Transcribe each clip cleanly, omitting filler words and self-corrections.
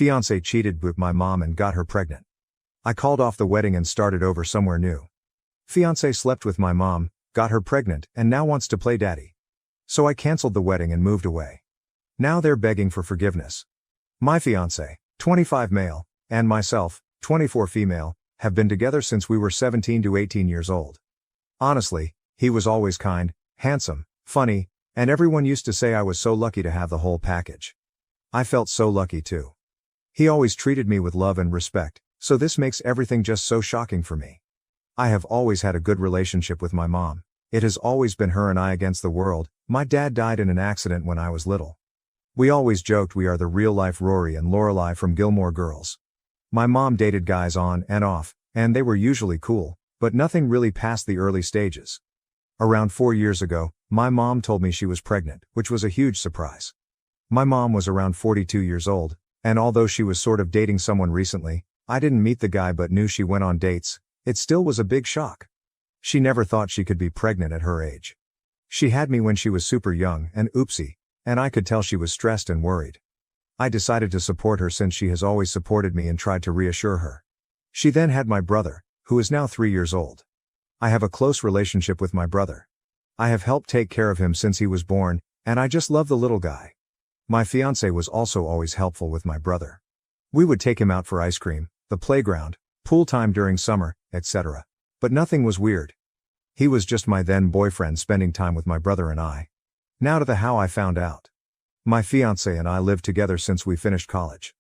Fiancé cheated with my mom and got her pregnant. I called off the wedding and started over somewhere new. Fiancé slept with my mom, got her pregnant, and now wants to play daddy. So I canceled the wedding and moved away. Now they're begging for forgiveness. My fiancé, 25 male, and myself, 24 female, have been together since we were 17 to 18 years old. Honestly, he was always kind, handsome, funny, and everyone used to say I was so lucky to have the whole package. I felt so lucky too. He always treated me with love and respect, so this makes everything just so shocking for me. I have always had a good relationship with my mom. It has always been her and I against the world. My dad died in an accident when I was little. We always joked we are the real-life Rory and Lorelai from Gilmore Girls. My mom dated guys on and off, and they were usually cool, but nothing really past the early stages. Around 4 years ago, my mom told me she was pregnant, which was a huge surprise. My mom was around 42 years old, and although she was sort of dating someone recently, I didn't meet the guy but knew she went on dates. It still was a big shock. She never thought she could be pregnant at her age. She had me when she was super young and oopsie, and I could tell she was stressed and worried. I decided to support her since she has always supported me and tried to reassure her. She then had my brother, who is now 3 years old. I have a close relationship with my brother. I have helped take care of him since he was born, and I just love the little guy. My fiancé was also always helpful with my brother. We would take him out for ice cream, the playground, pool time during summer, etc. But nothing was weird. He was just my then boyfriend spending time with my brother and I. Now to the how I found out. My fiancé and I lived together since we finished college.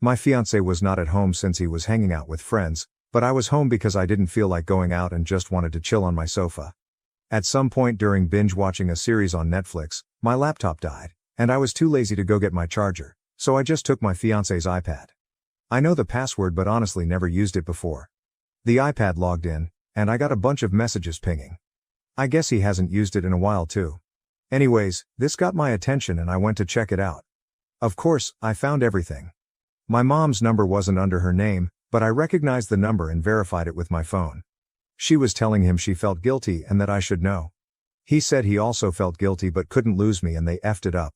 My fiancé was not at home since he was hanging out with friends, but I was home because I didn't feel like going out and just wanted to chill on my sofa. At some point during binge watching a series on Netflix, my laptop died, and I was too lazy to go get my charger, so I just took my fiancé's iPad. I know the password but honestly never used it before. The iPad logged in, and I got a bunch of messages pinging. I guess he hasn't used it in a while too. Anyways, this got my attention and I went to check it out. Of course, I found everything. My mom's number wasn't under her name, but I recognized the number and verified it with my phone. She was telling him she felt guilty and that I should know. He said he also felt guilty but couldn't lose me and they effed it up.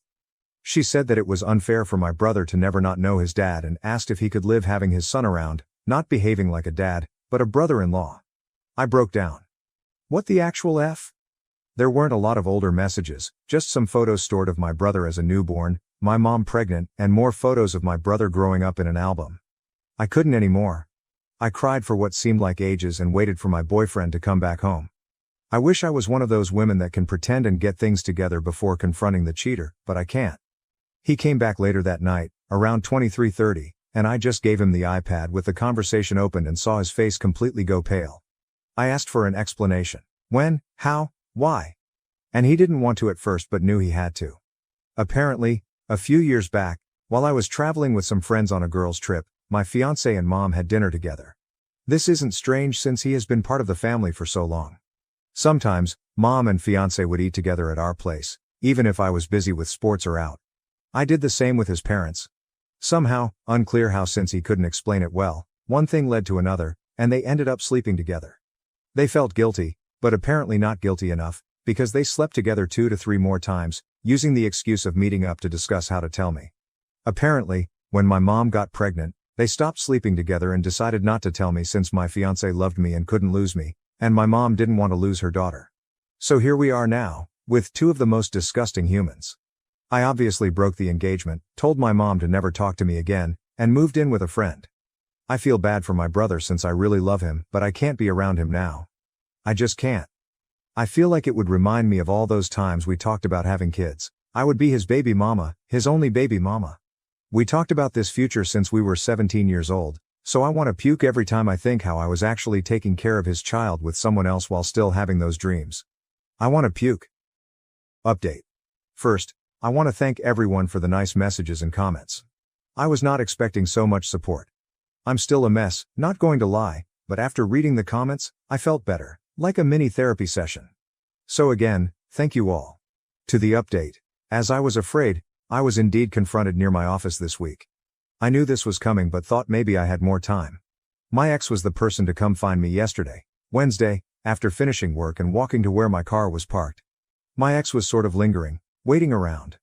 She said that it was unfair for my brother to never not know his dad and asked if he could live having his son around, not behaving like a dad, but a brother-in-law. I broke down. What the actual F? There weren't a lot of older messages, just some photos stored of my brother as a newborn, my mom pregnant, and more photos of my brother growing up in an album. I couldn't anymore. I cried for what seemed like ages and waited for my boyfriend to come back home. I wish I was one of those women that can pretend and get things together before confronting the cheater, but I can't. He came back later that night, around 23:30, and I just gave him the iPad with the conversation opened and saw his face completely go pale. I asked for an explanation. When, how, why? And he didn't want to at first but knew he had to. Apparently, a few years back, while I was traveling with some friends on a girls' trip, my fiancé and mom had dinner together. This isn't strange since he has been part of the family for so long. Sometimes, mom and fiancé would eat together at our place, even if I was busy with sports or out. I did the same with his parents. Somehow, unclear how since he couldn't explain it well, one thing led to another, and they ended up sleeping together. They felt guilty, but apparently not guilty enough, because they slept together 2 to 3 more times, using the excuse of meeting up to discuss how to tell me. Apparently, when my mom got pregnant, they stopped sleeping together and decided not to tell me since my fiancé loved me and couldn't lose me, and my mom didn't want to lose her daughter. So here we are now, with 2 of the most disgusting humans. I obviously broke the engagement, told my mom to never talk to me again, and moved in with a friend. I feel bad for my brother since I really love him, but I can't be around him now. I just can't. I feel like it would remind me of all those times we talked about having kids. I would be his baby mama, his only baby mama. We talked about this future since we were 17 years old, so I want to puke every time I think how I was actually taking care of his child with someone else while still having those dreams. I want to puke. Update. First, I want to thank everyone for the nice messages and comments. I was not expecting so much support. I'm still a mess, not going to lie, but after reading the comments, I felt better, like a mini therapy session. So again, thank you all. To the update. As I was afraid, I was indeed confronted near my office this week. I knew this was coming but thought maybe I had more time. My ex was the person to come find me yesterday, Wednesday, after finishing work and walking to where my car was parked. My ex was sort of lingering, waiting around.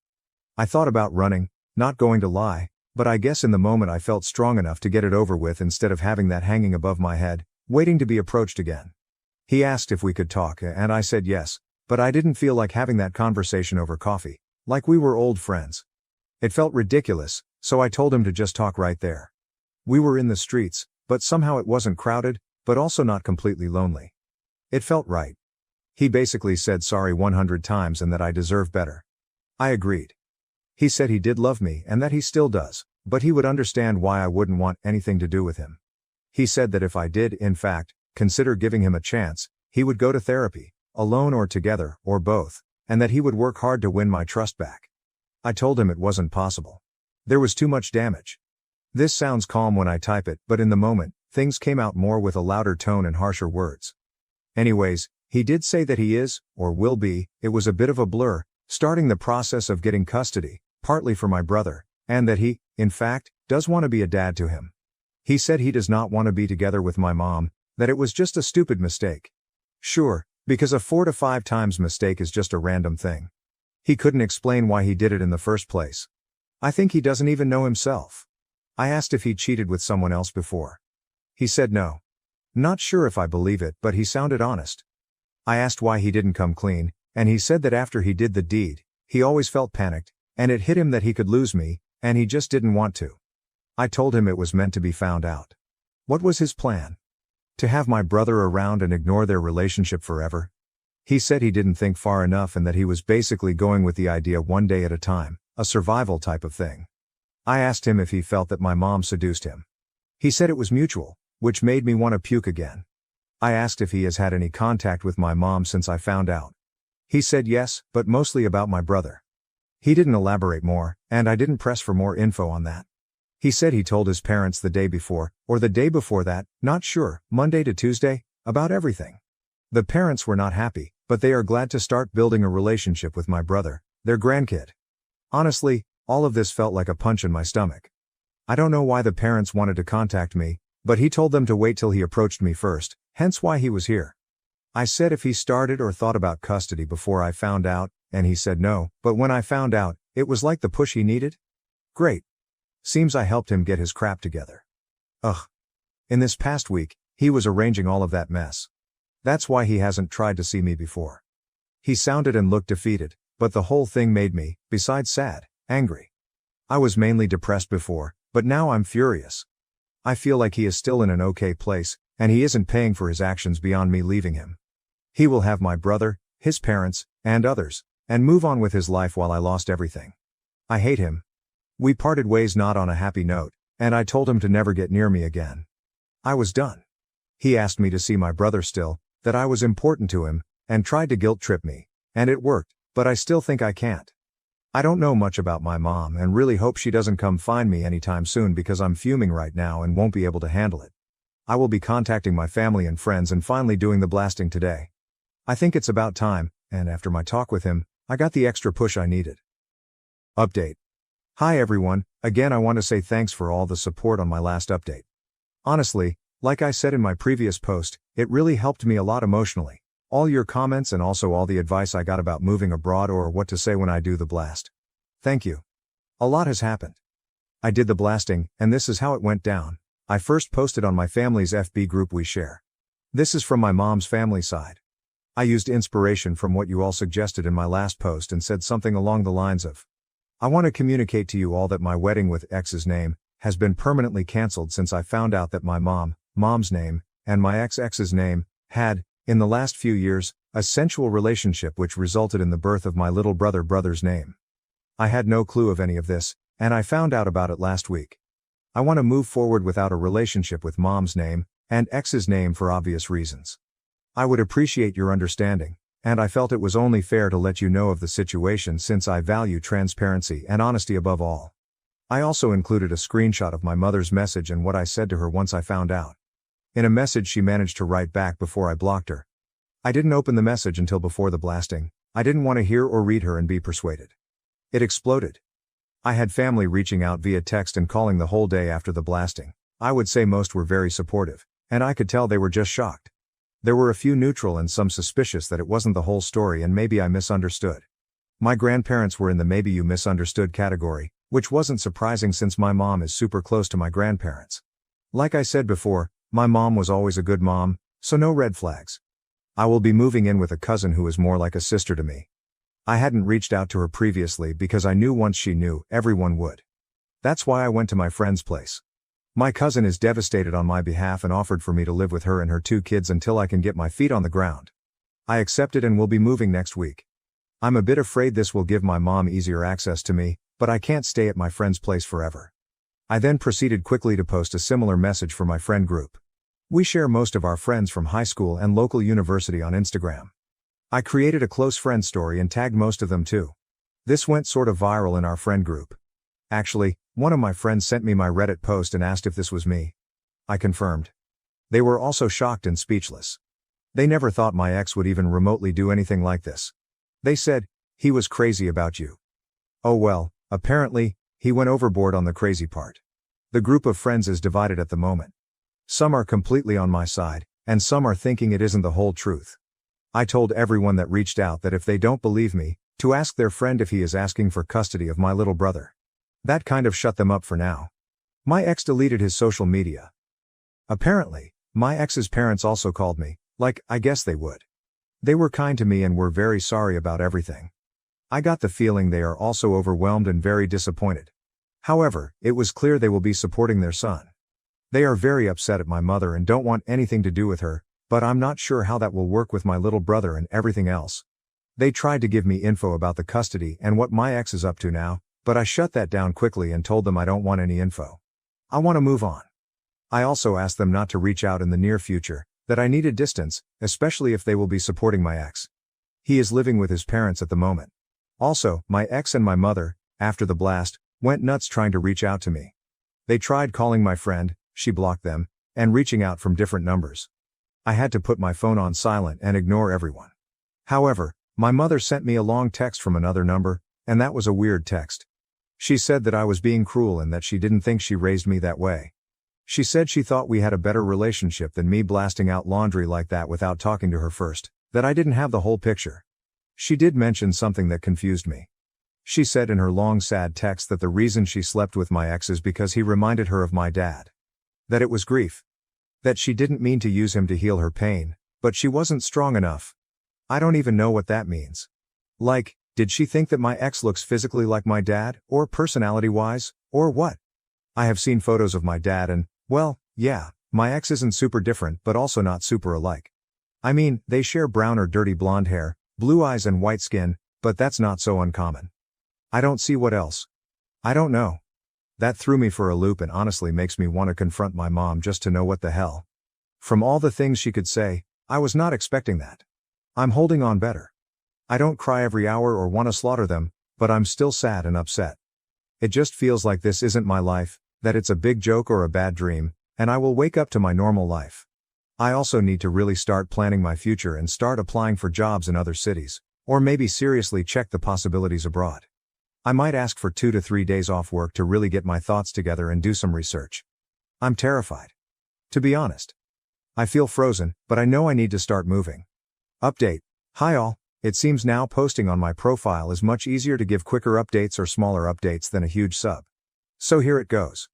I thought about running, not going to lie, But I guess in the moment I felt strong enough to get it over with instead of having that hanging above my head, waiting to be approached again. He asked if we could talk, and I said yes, but I didn't feel like having that conversation over coffee, like we were old friends. It felt ridiculous, so I told him to just talk right there. We were in the streets, but somehow it wasn't crowded, but also not completely lonely. It felt right. He basically said sorry 100 times and that I deserve better. I agreed. He said he did love me and that he still does, but he would understand why I wouldn't want anything to do with him. He said that if I did, in fact, consider giving him a chance, he would go to therapy, alone or together, or both, and that he would work hard to win my trust back. I told him it wasn't possible. There was too much damage. This sounds calm when I type it, but in the moment, things came out more with a louder tone and harsher words. Anyways, he did say that he is, or will be, it was a bit of a blur, starting the process of getting custody, partly for my brother, and that he, in fact, does want to be a dad to him. He said he does not want to be together with my mom, that it was just a stupid mistake. Sure, because a 4 to 5 times mistake is just a random thing. He couldn't explain why he did it in the first place. I think he doesn't even know himself. I asked if he cheated with someone else before. He said no. Not sure if I believe it, but he sounded honest. I asked why he didn't come clean, and he said that after he did the deed, he always felt panicked, and it hit him that he could lose me, and he just didn't want to. I told him it was meant to be found out. What was his plan? To have my brother around and ignore their relationship forever? He said he didn't think far enough and that he was basically going with the idea one day at a time, a survival type of thing. I asked him if he felt that my mom seduced him. He said it was mutual, which made me want to puke again. I asked if he has had any contact with my mom since I found out. He said yes, but mostly about my brother. He didn't elaborate more, and I didn't press for more info on that. He said he told his parents the day before, or the day before that, not sure, Monday to Tuesday, about everything. The parents were not happy, but they are glad to start building a relationship with my brother, their grandkid. Honestly, all of this felt like a punch in my stomach. I don't know why the parents wanted to contact me, but he told them to wait till he approached me first, hence why he was here. I said if he started or thought about custody before I found out, and he said no, but when I found out, it was like the push he needed? Great. Seems I helped him get his crap together. Ugh. In this past week, he was arranging all of that mess. That's why he hasn't tried to see me before. He sounded and looked defeated, but the whole thing made me, besides sad, angry. I was mainly depressed before, but now I'm furious. I feel like he is still in an okay place, and he isn't paying for his actions beyond me leaving him. He will have my brother, his parents, and others, and move on with his life while I lost everything. I hate him. We parted ways not on a happy note, and I told him to never get near me again. I was done. He asked me to see my brother still, that I was important to him, and tried to guilt trip me, and it worked, but I still think I can't. I don't know much about my mom and really hope she doesn't come find me anytime soon because I'm fuming right now and won't be able to handle it. I will be contacting my family and friends and finally doing the blasting today. I think it's about time, and after my talk with him, I got the extra push I needed. Update. Hi everyone, again I want to say thanks for all the support on my last update. Honestly, like I said in my previous post, it really helped me a lot emotionally. All your comments and also all the advice I got about moving abroad or what to say when I do the blast. Thank you. A lot has happened. I did the blasting, and this is how it went down. I first posted on my family's FB group we share. This is from my mom's family side. I used inspiration from what you all suggested in my last post and said something along the lines of, I want to communicate to you all that my wedding with X's name has been permanently cancelled since I found out that my mom's name, and my ex's name, had, in the last few years, a sensual relationship which resulted in the birth of my little brother's name. I had no clue of any of this, and I found out about it last week. I want to move forward without a relationship with mom's name, and X's name for obvious reasons. I would appreciate your understanding, and I felt it was only fair to let you know of the situation since I value transparency and honesty above all. I also included a screenshot of my mother's message and what I said to her once I found out. In a message she managed to write back before I blocked her. I didn't open the message until before the blasting. I didn't want to hear or read her and be persuaded. It exploded. I had family reaching out via text and calling the whole day after the blasting. I would say most were very supportive, and I could tell they were just shocked. There were a few neutral and some suspicious that it wasn't the whole story and maybe I misunderstood. My grandparents were in the maybe you misunderstood category, Which wasn't surprising since my mom is super close to my grandparents. Like I said before, my mom was always a good mom, so no red flags. I will be moving in with a cousin who is more like a sister to me. I hadn't reached out to her previously because I knew once she knew, everyone would. That's why I went to my friend's place. My cousin is devastated on my behalf and offered for me to live with her and her 2 kids until I can get my feet on the ground. I accepted and will be moving next week. I'm a bit afraid this will give my mom easier access to me, but I can't stay at my friend's place forever. I then proceeded quickly to post a similar message for my friend group. We share most of our friends from high school and local university on Instagram. I created a close friend story and tagged most of them too. This went sort of viral in our friend group. Actually, one of my friends sent me my Reddit post and asked if this was me. I confirmed. They were also shocked and speechless. They never thought my ex would even remotely do anything like this. They said, "He was crazy about you." Oh well, apparently, he went overboard on the crazy part. The group of friends is divided at the moment. Some are completely on my side, and some are thinking it isn't the whole truth. I told everyone that reached out that if they don't believe me, to ask their friend if he is asking for custody of my little brother. That kind of shut them up for now. My ex deleted his social media. Apparently, my ex's parents also called me, like I guess they would. They were kind to me and were very sorry about everything. I got the feeling they are also overwhelmed and very disappointed. However, it was clear they will be supporting their son. They are very upset at my mother and don't want anything to do with her, but I'm not sure how that will work with my little brother and everything else. They tried to give me info about the custody and what my ex is up to now, but I shut that down quickly and told them I don't want any info. I want to move on. I also asked them not to reach out in the near future, that I needed distance, especially if they will be supporting my ex. He is living with his parents at the moment. Also, my ex and my mother, after the blast, went nuts trying to reach out to me. They tried calling my friend, she blocked them, and reaching out from different numbers. I had to put my phone on silent and ignore everyone. However, my mother sent me a long text from another number, and that was a weird text. She said that I was being cruel and that she didn't think she raised me that way. She said she thought we had a better relationship than me blasting out laundry like that without talking to her first, that I didn't have the whole picture. She did mention something that confused me. She said in her long sad text that the reason she slept with my ex is because he reminded her of my dad. That it was grief. That she didn't mean to use him to heal her pain, but she wasn't strong enough. I don't even know what that means. Like, did she think that my ex looks physically like my dad, or personality-wise, or what? I have seen photos of my dad and, well, yeah, my ex isn't super different but also not super alike. I mean, they share brown or dirty blonde hair, blue eyes and white skin, but that's not so uncommon. I don't see what else. I don't know. That threw me for a loop and honestly makes me want to confront my mom just to know what the hell. From all the things she could say, I was not expecting that. I'm holding on better. I don't cry every hour or want to slaughter them, but I'm still sad and upset. It just feels like this isn't my life, that it's a big joke or a bad dream, and I will wake up to my normal life. I also need to really start planning my future and start applying for jobs in other cities, or maybe seriously check the possibilities abroad. I might ask for 2 to 3 days off work to really get my thoughts together and do some research. I'm terrified. To be honest. I feel frozen, but I know I need to start moving. Update. Hi all, it seems now posting on my profile is much easier to give quicker updates or smaller updates than a huge sub. So here it goes.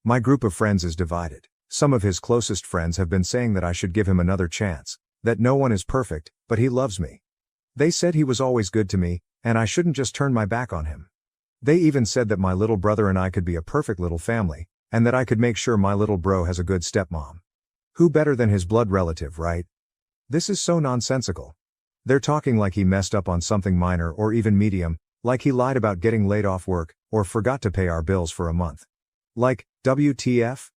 My group of friends is divided. Some of his closest friends have been saying that I should give him another chance, that no one is perfect, but he loves me. They said he was always good to me, and I shouldn't just turn my back on him. They even said that my little brother and I could be a perfect little family, and that I could make sure my little bro has a good stepmom. Who better than his blood relative, right? This is so nonsensical. They're talking like he messed up on something minor or even medium, like he lied about getting laid off work, or forgot to pay our bills for a month. Like, WTF?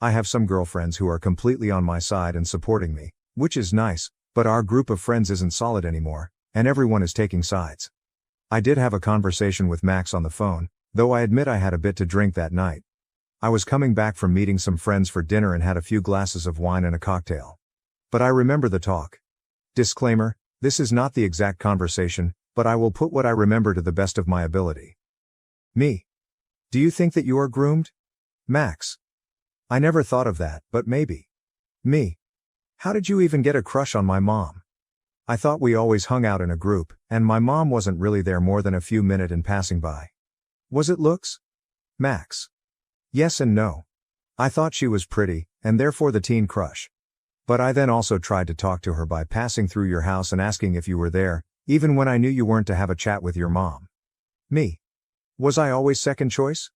I have some girlfriends who are completely on my side and supporting me, which is nice, but our group of friends isn't solid anymore, and everyone is taking sides. I did have a conversation with Max on the phone, though I admit I had a bit to drink that night. I was coming back from meeting some friends for dinner and had a few glasses of wine and a cocktail. But I remember the talk. Disclaimer, this is not the exact conversation, but I will put what I remember to the best of my ability. Me. Do you think that you are groomed? Max. I never thought of that, but maybe. Me. How did you even get a crush on my mom? I thought we always hung out in a group, and my mom wasn't really there more than a few minutes in passing by. Was it looks? Max. Yes and no. I thought she was pretty, and therefore the teen crush. But I then also tried to talk to her by passing through your house and asking if you were there, even when I knew you weren't, to have a chat with your mom. Me. Was I always second choice?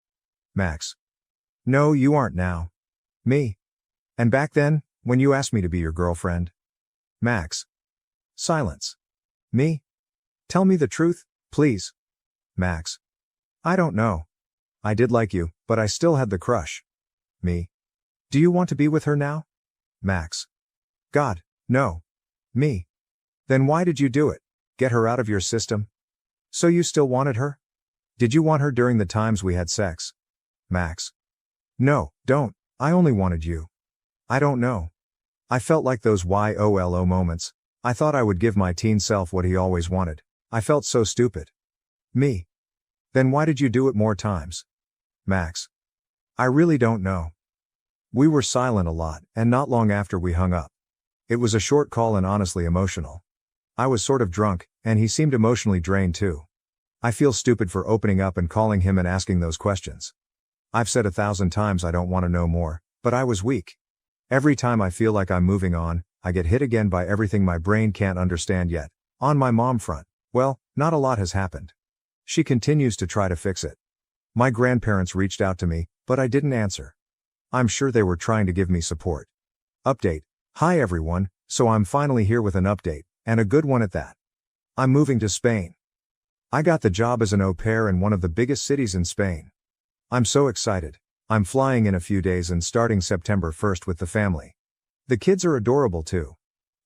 Max. No, you aren't now. Me. And back then, when you asked me to be your girlfriend? Max. Silence. Me? Tell me the truth, please. Max. I don't know. I did like you, but I still had the crush. Me. Do you want to be with her now? Max. God, no. Me. Then why did you do it? Get her out of your system? So you still wanted her? Did you want her during the times we had sex? Max. No, don't, I only wanted you. I don't know. I felt like those YOLO moments. I thought I would give my teen self what he always wanted. I felt so stupid. Me. Then why did you do it more times? Max. I really don't know. We were silent a lot, and not long after we hung up. It was a short call and honestly emotional. I was sort of drunk, and he seemed emotionally drained too. I feel stupid for opening up and calling him and asking those questions. I've said 1,000 times I don't want to know more, but I was weak. Every time I feel like I'm moving on, I get hit again by everything my brain can't understand yet. On my mom front, well, not a lot has happened. She continues to try to fix it. My grandparents reached out to me, but I didn't answer. I'm sure they were trying to give me support. Update. Hi everyone, so I'm finally here with an update, and a good one at that. I'm moving to Spain. I got the job as an au pair in one of the biggest cities in Spain. I'm so excited. I'm flying in a few days and starting September 1st with the family. The kids are adorable too.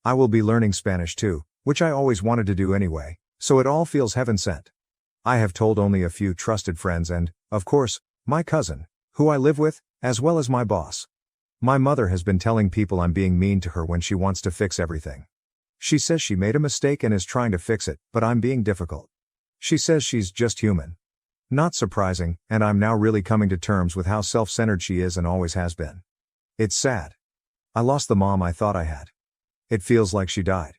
I will be learning Spanish too, which I always wanted to do anyway, so it all feels heaven sent. I have told only a few trusted friends and, of course, my cousin, who I live with, as well as my boss. My mother has been telling people I'm being mean to her when she wants to fix everything. She says she made a mistake and is trying to fix it, but I'm being difficult. She says she's just human. Not surprising, and I'm now really coming to terms with how self-centered she is and always has been. It's sad. I lost the mom I thought I had. It feels like she died.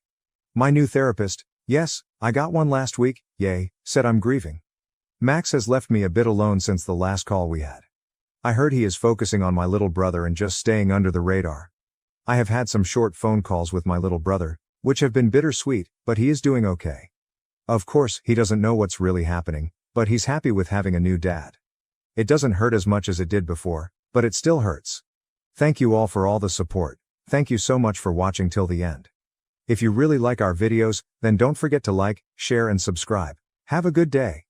My new therapist, yes, I got one last week, yay, said I'm grieving. Max has left me a bit alone since the last call we had. I heard he is focusing on my little brother and just staying under the radar. I have had some short phone calls with my little brother, which have been bittersweet, but he is doing okay. Of course, he doesn't know what's really happening, but he's happy with having a new dad. It doesn't hurt as much as it did before, but it still hurts. Thank you all for all the support. Thank you so much for watching till the end. If you really like our videos, then don't forget to like, share and subscribe. Have a good day.